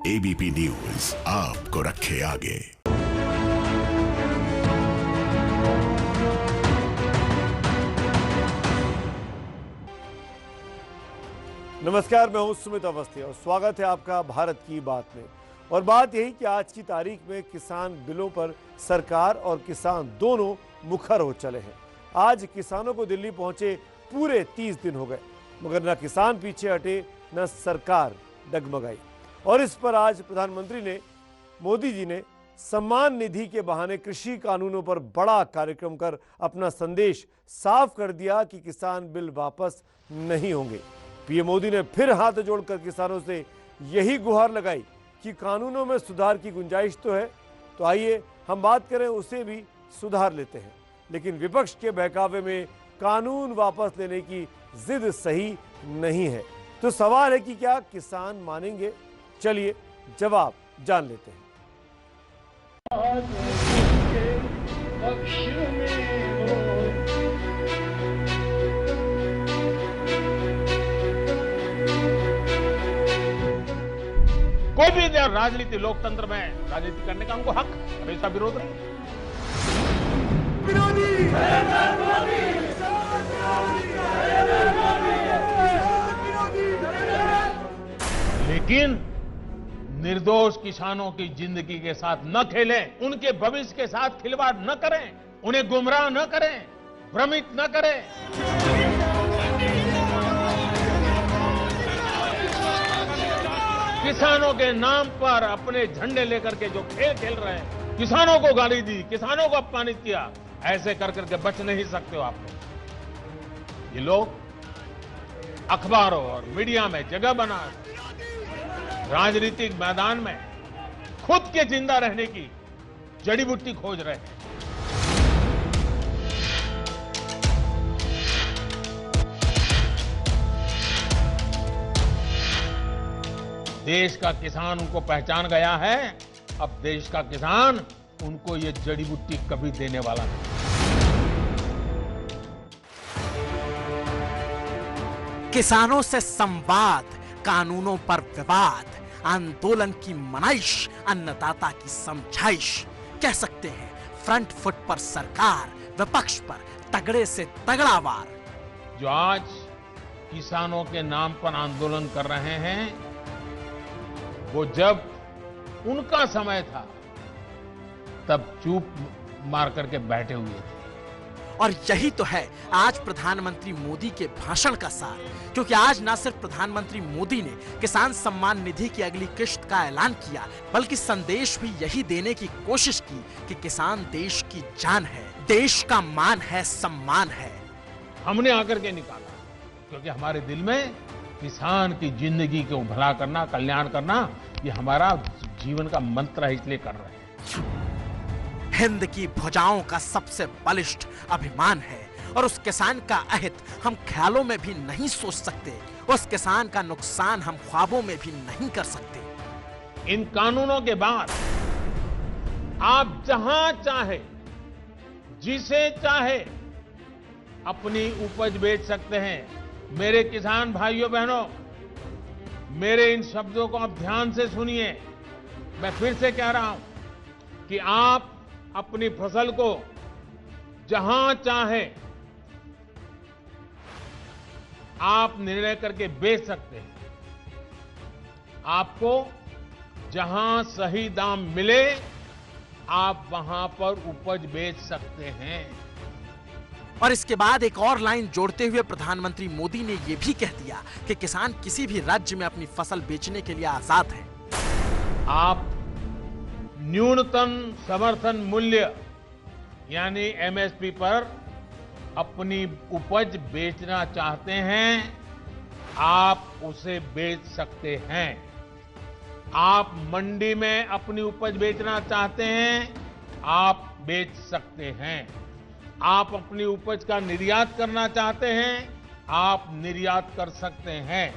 ABP news आपको रखे आगे। नमस्कार, मैं हूं सुमित अवस्थी और स्वागत है आपका भारत की बात में। और बात यही कि आज की तारीख में किसान बिलों पर सरकार और किसान दोनों मुखर हो चले हैं। आज किसानों को दिल्ली पहुंचे पूरे 30 दिन हो गए, मगर न किसान पीछे हटे न सरकार डगमगाई। और इस पर आज प्रधानमंत्री मोदी जी ने सम्मान निधि के बहाने कृषि कानूनों पर बड़ा कार्यक्रम कर अपना संदेश साफ कर दिया कि किसान बिल वापस नहीं होंगे। पीएम मोदी ने फिर हाथ जोड़कर किसानों से यही गुहार लगाई कि कानूनों में सुधार की गुंजाइश तो है, तो आइए हम बात करें, उसे भी सुधार लेते हैं। लेकिन विपक्ष के बहकावे में कानून वापस लेने की जिद सही नहीं है। तो सवाल है कि क्या किसान मानेंगे? चलिए जवाब जान लेते हैं। कोई भी राजनीति, लोकतंत्र में राजनीति करने का उनको हक, हमेशा विरोध नहीं। लेकिन निर्दोष किसानों की जिंदगी के साथ न खेलें, उनके भविष्य के साथ खिलवाड़ न करें, उन्हें गुमराह न करें, भ्रमित न करें। किसानों के नाम पर अपने झंडे लेकर के जो खेल खेल रहे हैं, किसानों को गाली दी, किसानों को अपमानित किया, ऐसे कर करके बच नहीं सकते हो आप लोग। ये लोग अखबारों और मीडिया में जगह बना, राजनीतिक मैदान में खुद के जिंदा रहने की जड़ी बूटी खोज रहे हैं। देश का किसान उनको पहचान गया है, अब देश का किसान उनको ये जड़ी बूटी कभी देने वाला नहीं। किसानों से संवाद, कानूनों पर विवाद, आंदोलन की मनाइश, अन्नदाता की समझाइश। कह सकते हैं फ्रंट फुट पर सरकार, विपक्ष पर तगड़े से तगड़ा वार। जो आज किसानों के नाम पर आंदोलन कर रहे हैं, वो जब उनका समय था तब चुप मार करके बैठे हुए थे। और यही तो है आज प्रधानमंत्री मोदी के भाषण का सार, क्योंकि आज न सिर्फ प्रधानमंत्री मोदी ने किसान सम्मान निधि की अगली किश्त का ऐलान किया, बल्कि संदेश भी यही देने की कोशिश की कि किसान देश की जान है, देश का मान है, सम्मान है। हमने आकर के निकाला, क्योंकि हमारे दिल में किसान की जिंदगी को भला करना, कल्याण करना, ये हमारा जीवन का मंत्र है, इसलिए कर रहे हैं। हिंद की भुजाओं का सबसे बलिष्ठ अभिमान है, और उस किसान का अहित हम ख्यालों में भी नहीं सोच सकते, उस किसान का नुकसान हम ख्वाबों में भी नहीं कर सकते। इन कानूनों के बाद आप जहां चाहे, जिसे चाहे अपनी उपज बेच सकते हैं। मेरे किसान भाइयों बहनों, मेरे इन शब्दों को आप ध्यान से सुनिए। मैं फिर से कह रहा हूं कि आप अपनी फसल को जहां चाहे आप निर्णय करके बेच सकते हैं। आपको जहां सही दाम मिले, आप वहां पर उपज बेच सकते हैं। और इसके बाद एक और लाइन जोड़ते हुए प्रधानमंत्री मोदी ने यह भी कह दिया कि किसान किसी भी राज्य में अपनी फसल बेचने के लिए आजाद है। आप न्यूनतम समर्थन मूल्य यानी एमएसपी पर अपनी उपज बेचना चाहते हैं, आप उसे बेच सकते हैं। आप मंडी में अपनी उपज बेचना चाहते हैं, आप बेच सकते हैं। आप अपनी उपज का निर्यात करना चाहते हैं, आप निर्यात कर सकते हैं।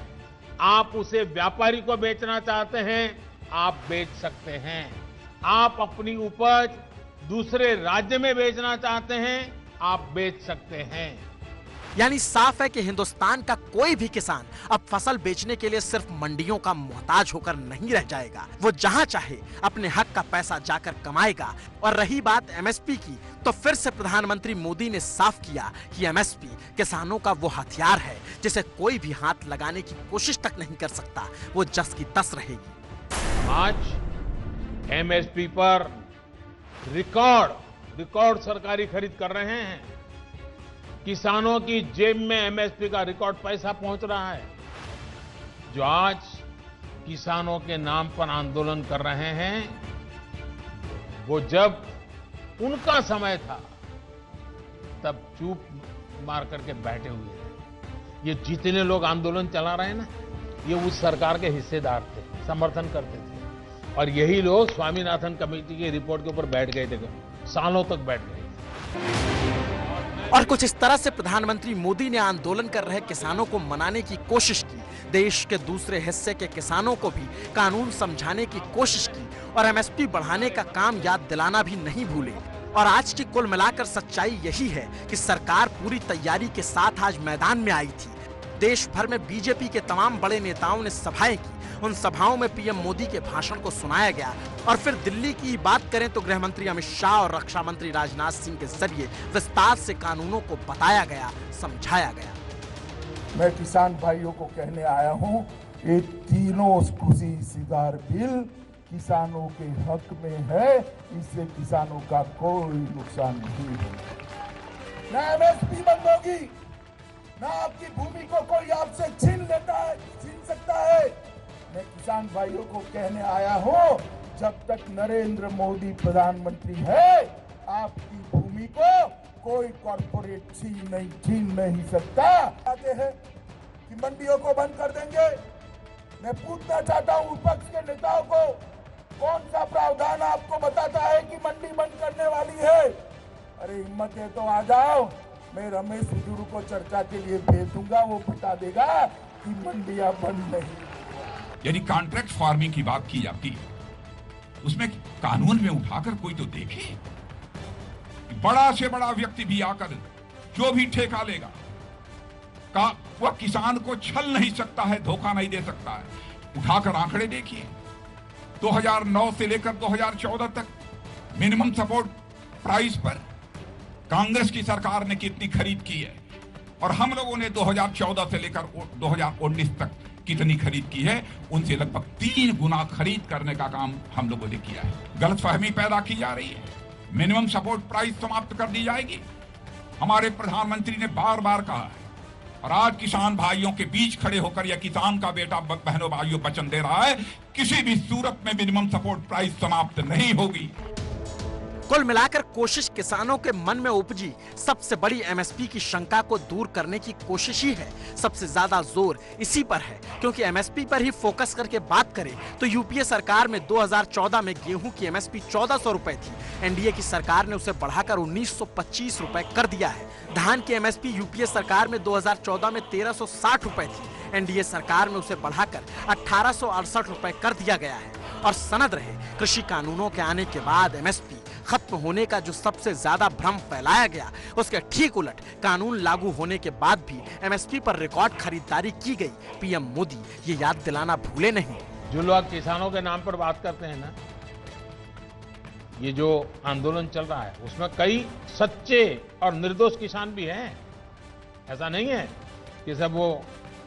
आप उसे व्यापारी को बेचना चाहते हैं, आप बेच सकते हैं। आप अपनी उपज दूसरे राज्य में बेचना चाहते हैं, आप बेच सकते हैं। यानी साफ है कि हिंदुस्तान का कोई भी किसान अब फसल बेचने के लिए सिर्फ मंडियों का मोहताज होकर नहीं रह जाएगा। वो जहां चाहे अपने हक का पैसा जाकर कमाएगा। और रही बात एमएसपी की, तो फिर से प्रधानमंत्री मोदी ने साफ किया कि एमएसपी किसानों का वो हथियार है जिसे कोई भी हाथ लगाने की कोशिश तक नहीं कर सकता। वो जस की तस रहेगी। आज एमएसपी पर रिकॉर्ड सरकारी खरीद कर रहे हैं। किसानों की जेब में एमएसपी का रिकॉर्ड पैसा पहुंच रहा है। जो आज किसानों के नाम पर आंदोलन कर रहे हैं, वो जब उनका समय था तब चुप मार करके बैठे हुए थे। ये जितने लोग आंदोलन चला रहे हैं ना, ये उस सरकार के हिस्सेदार थे, समर्थन करते थे। और यही लोग स्वामीनाथन कमेटी की रिपोर्ट के ऊपर बैठ गए थे, सालों तक बैठ गए थे। और कुछ इस तरह से प्रधानमंत्री मोदी ने आंदोलन कर रहे किसानों को मनाने की कोशिश की। देश के दूसरे हिस्से के किसानों को भी कानून समझाने की कोशिश की और एमएसपी बढ़ाने का काम याद दिलाना भी नहीं भूले। और आज की कुल मिलाकर सच्चाई यही है कि सरकार पूरी तैयारी के साथ आज मैदान में आई थी। देश भर में बीजेपी के तमाम बड़े नेताओं ने सभाएं की। उन सभाओं में पीएम मोदी के भाषण को सुनाया गया। और फिर दिल्ली की बात करें तो गृह मंत्री अमित शाह और रक्षा मंत्री राजनाथ सिंह के जरिए विस्तार से कानूनों को बताया गया, समझाया गया। मैं किसान भाइयों को कहने आया हूं, ये तीनों कृषि सुधार बिल किसानों के हक में है। इससे किसानों का कोई नुकसान नहीं होगा। ना एमएसपी बंद होगी, ना आपकी भूमि को कोई आपसे छीन सकता है। मैं किसान भाइयों को कहने आया हूं, जब तक नरेंद्र मोदी प्रधानमंत्री है, आपकी भूमि को कोई कॉर्पोरेट छीन नहीं सकता। कहते हैं कि मंडियों को बंद कर देंगे। मैं पूछना चाहता हूं विपक्ष के नेताओं को, कौन सा प्रावधान आपको बताता है कि मंडी बंद करने वाली है? अरे हिम्मत है तो आ जाओ, मैं रमेश हुजूर को चर्चा के लिए भेज दूंगा, वो बता देगा कि मंडियां बंद नहीं। यानी कॉन्ट्रैक्ट फार्मिंग की बात की जाती है, उसमें कानून में उठाकर कोई तो देखे। बड़ा से बड़ा व्यक्ति भी आकर जो भी ठेका लेगा का वह किसान को छल नहीं सकता है, धोखा नहीं दे सकता है। उठाकर आंकड़े देखिए, 2009 से लेकर 2014 तक मिनिमम सपोर्ट प्राइस पर कांग्रेस की सरकार ने कितनी खरीद की है, और हम लोगों ने 2014 से लेकर 2019 तक कितनी खरीद की है, उनसे लगभग 3 गुना खरीद करने का काम हम लोगों ने किया है। गलतफहमी पैदा की जा रही है, मिनिमम सपोर्ट प्राइस समाप्त कर दी जाएगी, हमारे प्रधानमंत्री ने बार बार कहा है। और आज किसान भाइयों के बीच खड़े होकर यह किसान का बेटा बहनों भाइयों वचन दे रहा है, किसी भी सूरत में मिनिमम सपोर्ट प्राइस समाप्त नहीं होगी। कुल मिलाकर कोशिश किसानों के मन में उपजी सबसे बड़ी एमएसपी की शंका को दूर करने की कोशिश ही है। सबसे ज्यादा जोर इसी पर है, क्योंकि एमएसपी पर ही फोकस करके बात करें तो यूपीए सरकार में 2014 में गेहूं की एमएसपी 1400 रुपए थी। एनडीए की सरकार ने उसे बढ़ाकर 1925 रुपए कर दिया है। धान की एमएसपी यूपीए सरकार में 2014 में 1360 रुपए थी। एनडीए सरकार में उसे बढ़ाकर 1868 रुपए कर दिया गया है। और सनद रहे, कृषि कानूनों के आने के बाद एमएसपी खत्म होने का जो सबसे ज्यादा भ्रम फैलाया गया, उसके ठीक उलट कानून लागू होने के बाद भी एमएसपी पर रिकॉर्ड खरीदारी की गई। पीएम मोदी ये याद दिलाना भूले नहीं। जो लोग किसानों के नाम पर बात करते हैं ना, ये जो आंदोलन चल रहा है उसमें कई सच्चे और निर्दोष किसान भी हैं। ऐसा नहीं है कि सब वो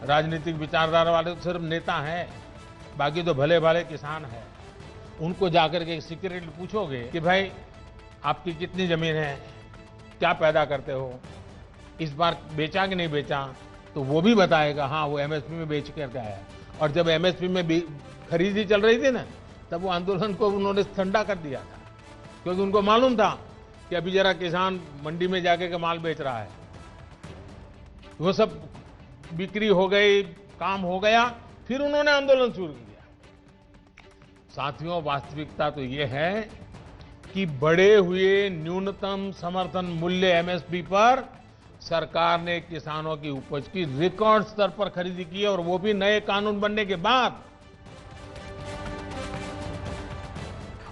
राजनीतिक विचारधारा वाले तो सिर्फ नेता हैं, बाकी तो भले भाले किसान हैं। उनको जाकर के सीक्रेटली पूछोगे कि भाई आपकी कितनी जमीन है, क्या पैदा करते हो, इस बार बेचा कि नहीं बेचा, तो वो भी बताएगा हाँ वो एमएसपी में बेच कर आया। और जब एमएसपी में खरीदी चल रही थी ना, तब वो आंदोलन को उन्होंने ठंडा कर दिया था, क्योंकि उनको मालूम था कि अभी जरा किसान मंडी में जाके के माल बेच रहा है। वो सब बिक्री हो गई, काम हो गया, फिर उन्होंने आंदोलन शुरू किया। साथियों, वास्तविकता तो ये है कि बढ़े हुए न्यूनतम समर्थन मूल्य एमएसपी पर सरकार ने किसानों की उपज की रिकॉर्ड स्तर पर खरीदी की है, और वो भी नए कानून बनने के बाद।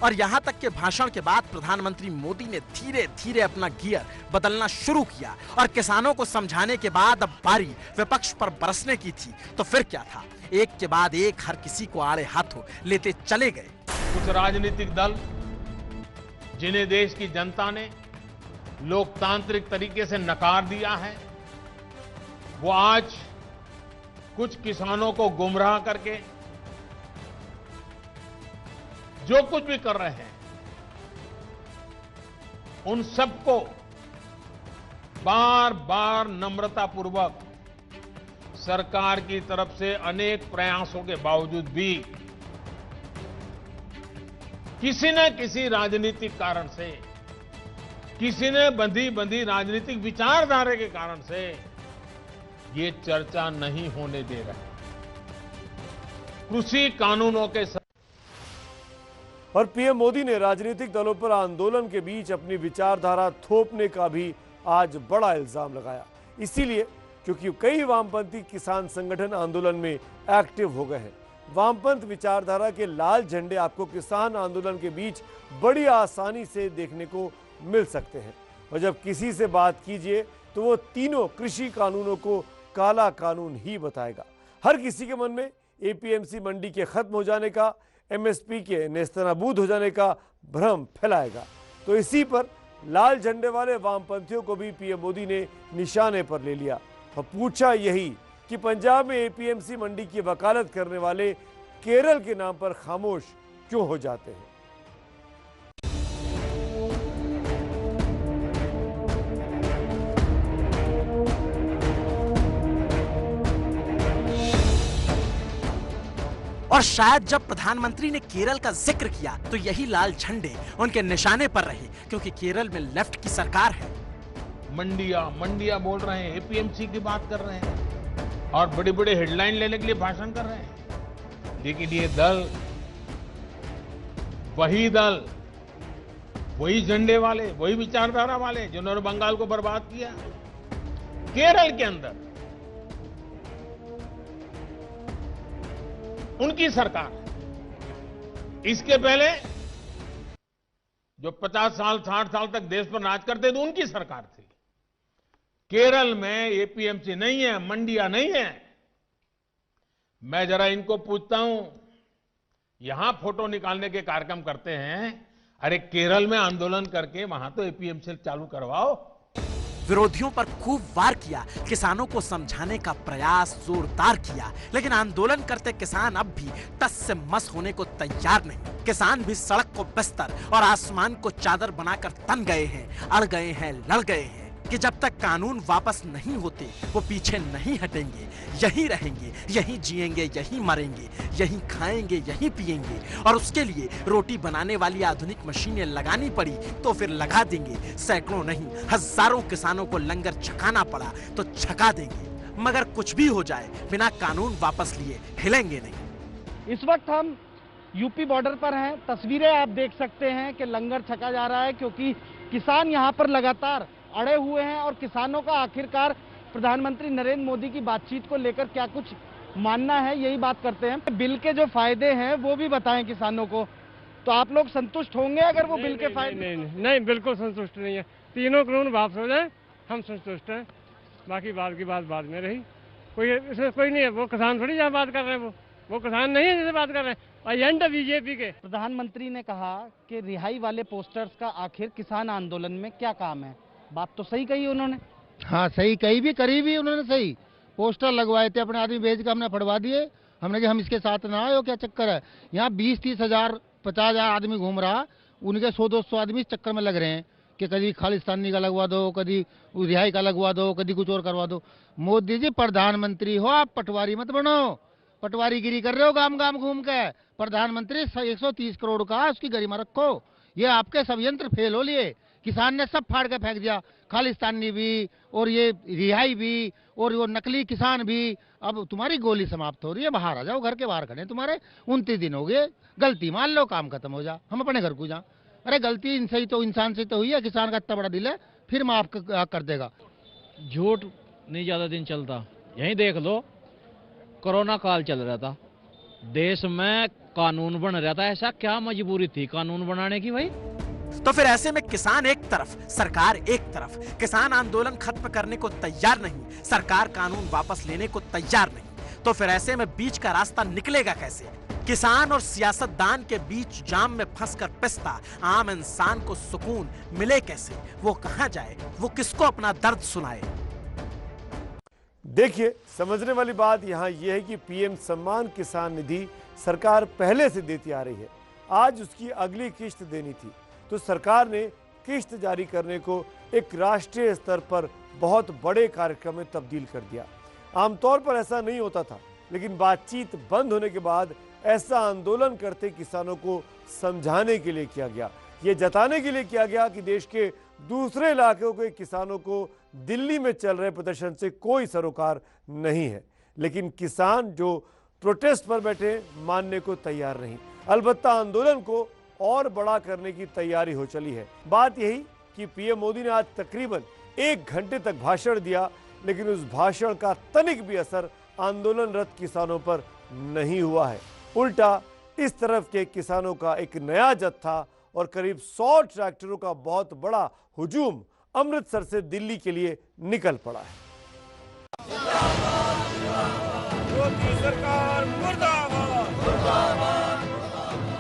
और यहाँ तक के भाषण के बाद प्रधानमंत्री मोदी ने धीरे धीरे अपना गियर बदलना शुरू किया और किसानों को समझाने के बाद अब बारी विपक्ष पर बरसने की थी। तो फिर क्या था, एक के बाद एक हर किसी को आड़े हाथों लेते चले गए। कुछ राजनीतिक दल जिन्हें देश की जनता ने लोकतांत्रिक तरीके से नकार दिया है, वो आज कुछ किसानों को गुमराह करके जो कुछ भी कर रहे हैं, उन सबको बार बार नम्रतापूर्वक सरकार की तरफ से अनेक प्रयासों के बावजूद भी किसी न किसी राजनीतिक कारण से, किसी ने बंधी राजनीतिक विचारधारा के कारण से ये चर्चा नहीं होने दे रहे। कृषि कानूनों के और पीएम मोदी ने राजनीतिक दलों पर आंदोलन के बीच अपनी विचारधारा थोपने का भी आज बड़ा इल्जाम लगाया। इसीलिए क्योंकि कई वामपंथी किसान संगठन आंदोलन में एक्टिव हो गए हैं। वामपंथ विचारधारा के लाल झंडे आपको किसान आंदोलन के बीच बड़ी आसानी से देखने को मिल सकते हैं। और जब किसी से बात कीजिए तो वो तीनों कृषि कानूनों को काला कानून ही बताएगा। हर किसी के मन में एपीएमसी मंडी के खत्म हो जाने का, एमएसपी के नेस्तनाबूद हो जाने का भ्रम फैलाएगा। तो इसी पर लाल झंडे वाले वामपंथियों को भी पीएम मोदी ने निशाने पर ले लिया और पूछा यही कि पंजाब में एपीएमसी मंडी की वकालत करने वाले केरल के नाम पर खामोश क्यों हो जाते हैं। और शायद जब प्रधानमंत्री ने केरल का जिक्र किया तो यही लाल झंडे उनके निशाने पर रहे, क्योंकि केरल में लेफ्ट की सरकार है। मंडिया बोल रहे हैं, एपीएमसी की बात कर रहे हैं और बड़ी बड़ी हेडलाइन लेने के लिए भाषण कर रहे हैं। लेकिन ये दल, वही झंडे वाले, वही विचारधारा वाले जिन्होंने बंगाल को बर्बाद किया, केरल के अंदर उनकी सरकार। इसके पहले जो 50 साल 60 साल तक देश पर राज करते थे, उनकी सरकार थी। केरल में एपीएमसी नहीं है, मंडिया नहीं है। मैं जरा इनको पूछता हूं, यहां फोटो निकालने के कार्यक्रम करते हैं, अरे केरल में आंदोलन करके वहां तो एपीएमसी चालू करवाओ। विरोधियों पर खूब वार किया, किसानों को समझाने का प्रयास जोरदार किया, लेकिन आंदोलन करते किसान अब भी टस से मस होने को तैयार नहीं। किसान भी सड़क को बिस्तर और आसमान को चादर बनाकर तन गए हैं, अड़ गए हैं, लड़ गए हैं कि जब तक कानून वापस नहीं होते वो पीछे नहीं हटेंगे, यहीं रहेंगे, यहीं जिएंगे, यहीं मरेंगे, यहीं खाएंगे, यहीं पिएंगे। और उसके लिए रोटी बनाने वाली आधुनिक मशीनें लगानी पड़ी तो फिर लगा देंगे। सैकड़ों नहीं, हजारों किसानों को लंगर छकाना पड़ा तो छका देंगे। मगर कुछ भी हो जाए, बिना कानून वापस लिए हिलेंगे नहीं। इस वक्त हम यूपी बॉर्डर पर हैं। तस्वीरें आप देख सकते हैं कि लंगर छका जा रहा है, क्योंकि किसान यहाँ पर लगातार अड़े हुए हैं और किसानों का आखिरकार प्रधानमंत्री नरेंद्र मोदी की बातचीत को लेकर क्या कुछ मानना है, यही बात करते हैं। बिल के जो फायदे हैं वो भी बताएं किसानों को, तो आप लोग संतुष्ट होंगे अगर वो बिल के फायदे? नहीं, बिल्कुल संतुष्ट नहीं है। तीनों कानून वापस हो जाए, हम संतुष्ट हैं। बाकी बात की बात बाद में रही, कोई इसमें कोई नहीं है। वो किसान थोड़ी यहाँ बात कर रहे हैं, वो किसान नहीं है जिसे बात कर रहे हैं। एजेंडा बीजेपी के। प्रधानमंत्री ने कहा कि रिहाई वाले पोस्टर्स का आखिर किसान आंदोलन में क्या काम है। बात तो सही कही उन्होंने। हाँ, सही कही भी, करी भी उन्होंने। सही पोस्टर लगवाए थे, अपने आदमी भेज के हमने फड़वा दिए। हमने कि हम इसके साथ ना आए, क्या चक्कर है। यहाँ 20-30 हजार 50 हजार आदमी घूम रहा, उनके 100-200 आदमी इस चक्कर में लग रहे हैं कि कभी खालिस्तानी का लगवा दो, कभी रिहाई का लगवा दो, कभी कुछ और करवा दो। मोदी जी प्रधानमंत्री हो, आप पटवारी मत बनो। पटवारीगिरी कर रहे हो गांव गांव घूम के। प्रधानमंत्री 130 करोड़ का उसकी गरिमा रखो। ये आपके सब यंत्र फेल हो लिए। किसान ने सब फाड़ के फेंक दिया, खालिस्तानी भी और ये रिहाई भी और वो नकली किसान भी। अब तुम्हारी गोली समाप्त हो रही है, बाहर आ जाओ, घर के बाहर खड़े तुम्हारे। 29 दिन हो गए, गलती मान लो, काम खत्म हो जा, हम अपने घर को जा। अरे गलती इनसे ही तो, इंसान से तो हुई है। किसान का इतना बड़ा दिल है, फिर माफ कर देगा। झूठ नहीं ज्यादा दिन चलता। यहीं देख लो, कोरोना काल चल रहा था, देश में कानून बन रहा था, ऐसा क्या मजबूरी थी कानून बनाने की भाई? तो फिर ऐसे में किसान एक तरफ, सरकार एक तरफ। किसान आंदोलन खत्म करने को तैयार नहीं, सरकार कानून वापस लेने को तैयार नहीं। तो फिर ऐसे में बीच का रास्ता निकलेगा कैसे? किसान और सियासतदान के बीच जाम में फंसकर पिसता आम इंसान को सुकून मिले कैसे? वो कहां जाए, वो किसको अपना दर्द सुनाए? देखिए, समझने वाली बात यहाँ यह है कि पीएम सम्मान किसान निधि सरकार पहले से देती आ रही है। आज उसकी अगली किश्त देनी थी, तो सरकार ने किश्त जारी करने को एक राष्ट्रीय स्तर पर बहुत बड़े कार्यक्रम में तब्दील कर दिया। आमतौर पर ऐसा नहीं होता था, लेकिन बातचीत बंद होने के बाद ऐसा आंदोलन करते किसानों को समझाने के लिए किया गया, ये जताने के लिए किया गया कि देश के दूसरे इलाकों के किसानों को दिल्ली में चल रहे प्रदर्शन से कोई सरोकार नहीं है। लेकिन किसान जो प्रोटेस्ट पर बैठे मानने को तैयार नहीं, अलबत्ता आंदोलन को और बड़ा करने की तैयारी हो चली है। बात यही कि पीएम मोदी ने आज तकरीबन 1 घंटे तक भाषण दिया, लेकिन उस भाषण का तनिक भी असर आंदोलनरत किसानों पर नहीं हुआ है। उल्टा इस तरफ के किसानों का एक नया जत्था और करीब 100 ट्रैक्टरों का बहुत बड़ा हुजूम अमृतसर से दिल्ली के लिए निकल पड़ा है।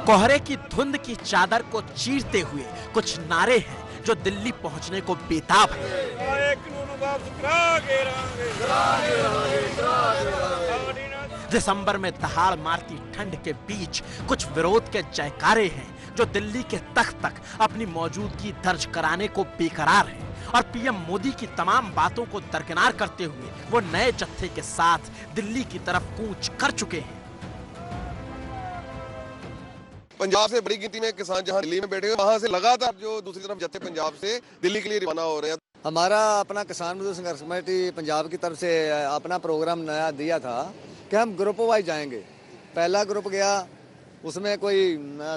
कोहरे की धुंध की चादर को चीरते हुए कुछ नारे हैं जो दिल्ली पहुंचने को बेताब हैं। दिसंबर में दहाड़ मारती ठंड के बीच कुछ विरोध के जयकारे हैं जो दिल्ली के तख्त तक अपनी मौजूदगी दर्ज कराने को बेकरार हैं और पीएम मोदी की तमाम बातों को दरकिनार करते हुए वो नए जत्थे के साथ दिल्ली की तरफ कूच कर चुके हैं। पंजाब से बड़ी गिनती में किसान जहां दिल्ली में बैठे हुए, वहां से लगातार जो दूसरी तरफ जत्थे पंजाब से दिल्ली के लिए रवाना हो रहे हैं। हमारा अपना किसान मजदूर संघर्ष कमेटी पंजाब की तरफ से अपना प्रोग्राम नया दिया था कि हम ग्रुप वाइज जाएंगे। पहला ग्रुप गया, उसमें कोई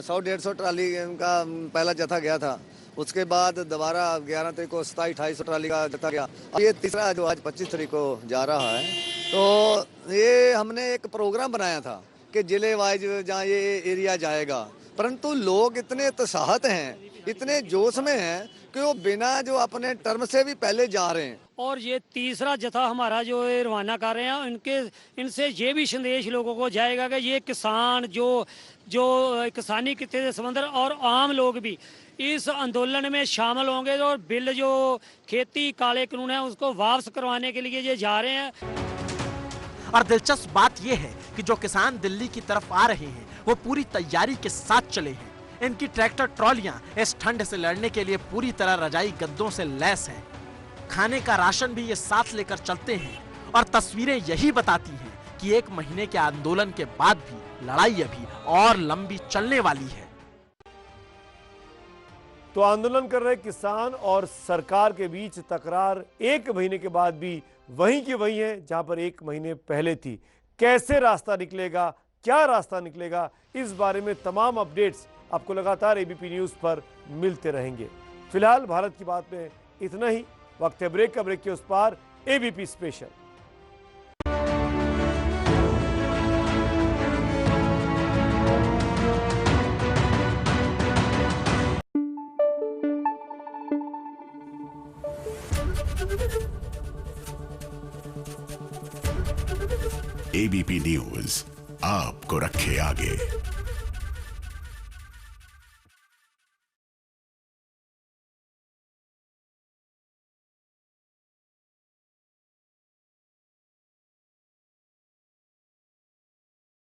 100-150 ट्राली का पहला जत्था गया था। उसके बाद दोबारा 11 तारीख को 27-28 ट्राली का जत्था गया। ये तीसरा जो आज 25 तारीख को जा रहा है, तो ये हमने एक प्रोग्राम बनाया था कि जिले वाइज जहाँ ये एरिया जाएगा, परंतु लोग इतने उत्साहित हैं, इतने जोश में हैं कि वो बिना जो अपने टर्म से भी पहले जा रहे हैं। और ये तीसरा जत्था हमारा जो रवाना कर रहे हैं, इनसे ये भी संदेश लोगों को जाएगा कि ये किसान जो किसानी किस्से से संबंध और आम लोग भी इस आंदोलन में शामिल होंगे और बिल जो खेती काले कानून है उसको वापस करवाने के लिए ये जा रहे हैं। और दिलचस्प बात यह है कि जो किसान दिल्ली की तरफ आ रहे हैं वो पूरी तैयारी के साथ चले हैं। इनकी ट्रैक्टर ट्रॉलियां इस ठंड से लड़ने के लिए पूरी तरह रजाई गद्दों से लैस हैं। खाने का राशन भी ये साथ लेकर चलते हैं और तस्वीरें यही बताती हैं कि 1 महीने के आंदोलन के बाद भी लड़ाई अभी और लंबी चलने वाली है। तो आंदोलन कर रहे किसान और सरकार के बीच तकरार 1 महीने के बाद भी वहीं की वहीं है जहां पर 1 महीने पहले थी। कैसे रास्ता निकलेगा, क्या रास्ता निकलेगा, इस बारे में तमाम अपडेट्स आपको लगातार एबीपी न्यूज पर मिलते रहेंगे। फिलहाल भारत की बात में इतना ही। वक्त है ब्रेक का, ब्रेक के उस पार एबीपी स्पेशल। एबीपी न्यूज आपको रखे आगे।